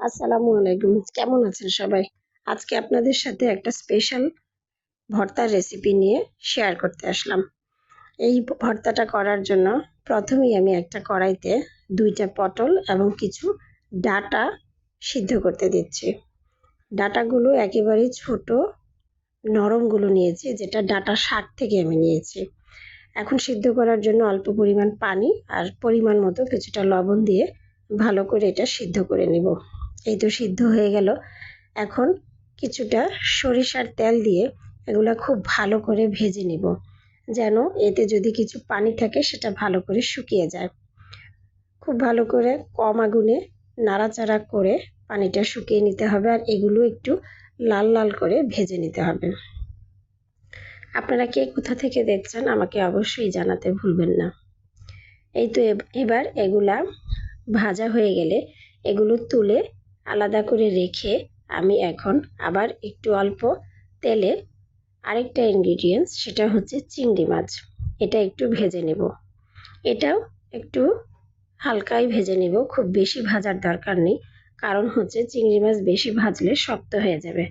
আসসালামু আলাইকুম। কেমন আছেন সবাই? আজকে আপনাদের সাথে একটা স্পেশাল ভর্তার রেসিপি নিয়ে শেয়ার করতে আসলাম। এই ভর্তাটা করার জন্য প্রথমেই আমি একটা কড়াইতে ২টা পটল এবং কিছু ডাঁটা সিদ্ধ করতে দিচ্ছি। ডাঁটাগুলো একেবারেই ছোট নরমগুলো নিয়েছি, যেটা ডাঁটা শাক থেকে আমি নিয়েছি। এখন সিদ্ধ করার জন্য অল্প পরিমাণ পানি আর পরিমাণ মতো কিছুটা লবণ দিয়ে ভালো করে এটা সিদ্ধ করে নিব। এই তো সিদ্ধ হয়ে গেল। এখন কিছুটা সরিষার তেল দিয়ে এগুলা খুব ভালো করে ভেজে নিব, যেন এতে যদি কিছু পানি থাকে সেটা ভালো করে শুকিয়ে যায়। খুব ভালো করে কম আগুনে নাড়াচাড়া করে পানিটা শুকিয়ে নিতে হবে, আর এগুলো একটু লাল লাল করে ভেজে নিতে হবে। আপনারা কে কোথা থেকে দেখছেন আমাকে অবশ্যই জানাতে ভুলবেন না। এই তো এবার এগুলা ভাজা হয়ে গেলে এগুলো তুলে আলাদা করে রেখে আমি এখন আবার একটু অল্প তেলে আরেকটা ইনগ্রিডিয়েন্টস, সেটা হচ্ছে চিংড়ি মাছ, এটা একটু ভেজে নেব। এটাও একটু হালকাই ভেজে নেব, খুব বেশি ভাজার দরকার নেই। কারণ হচ্ছে চিংড়ি মাছ বেশি ভাজলে শক্ত হয়ে যাবে,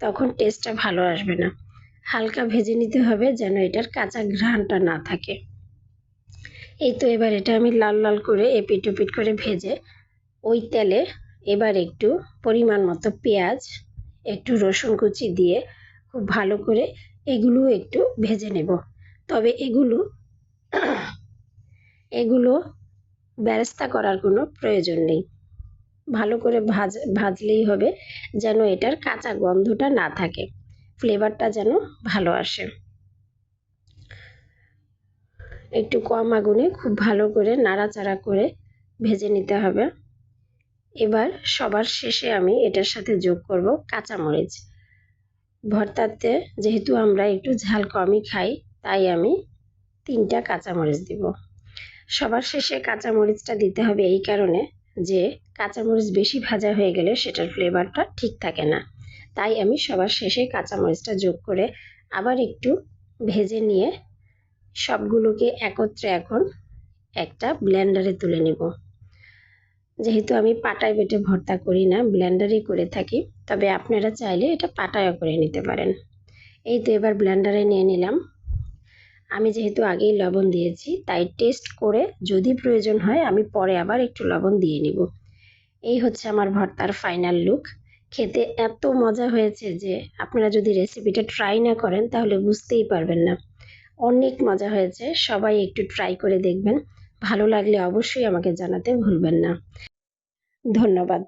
তখন টেস্টটা ভালো আসবে না। হালকা ভেজে নিতে হবে যেন এটার কাঁচা ঘ্রাণটা না থাকে। এই তো এবার এটা আমি লাল লাল করে এপিট ওপিট করে ভেজে ওই তেলে এবার একটু পরিমাণ মতো পেঁয়াজ, একটু রসুন কুচি দিয়ে খুব ভালো করে এগুলো একটু ভেজে নেব। তবে এগুলো বেরেস্তা করার কোনো প্রয়োজন নেই। ভালো করে ভাজলেই হবে, যেন এটার কাঁচা গন্ধটা না থাকে, ফ্লেভারটা যেন ভালো আসে। একটু কম আগুনে খুব ভালো করে নাড়াচাড়া করে ভেজে নিতে হবে। এবার সবার শেষে আমি এটার সাথে যোগ করব কাঁচামরিচ। ভর্তাতে যেহেতু আমরা একটু ঝাল কমই খাই, তাই আমি 3টা কাঁচামরিচ দিব। সবার শেষে কাঁচামরিচটা দিতে হবে এই কারণে যে কাঁচামরিচ বেশি ভাজা হয়ে গেলে সেটার ফ্লেভারটা ঠিক থাকে না। তাই আমি সবার শেষে কাঁচামরিচটা যোগ করে আবার একটু ভেজে নিয়ে সবগুলোকে একত্রে এখন একটা ব্লেন্ডারে তুলে নেব। যেহেতু আমি পাটায় বেটে ভর্তা করি না, ব্লেন্ডারেই করে থাকি, তবে আপনারা চাইলে এটা পাটায়ও করে নিতে পারেন। এই তো এবার ব্লেন্ডারে নিয়ে নিলাম। আমি যেহেতু আগেই লবণ দিয়েছি, তাই টেস্ট করে যদি প্রয়োজন হয় আমি পরে আবার একটু লবণ দিয়ে নিব। এই হচ্ছে আমার ভর্তার ফাইনাল লুক। খেতে এত মজা হয়েছে যে আপনারা যদি রেসিপিটা ট্রাই না করেন তাহলে বুঝতেই পারবেন না। অনেক মজা হয়েছে, সবাই একটু ট্রাই করে দেখবেন। ভালো লাগলে অবশ্যই আমাকে জানাতে ভুলবেন না। ধন্যবাদ।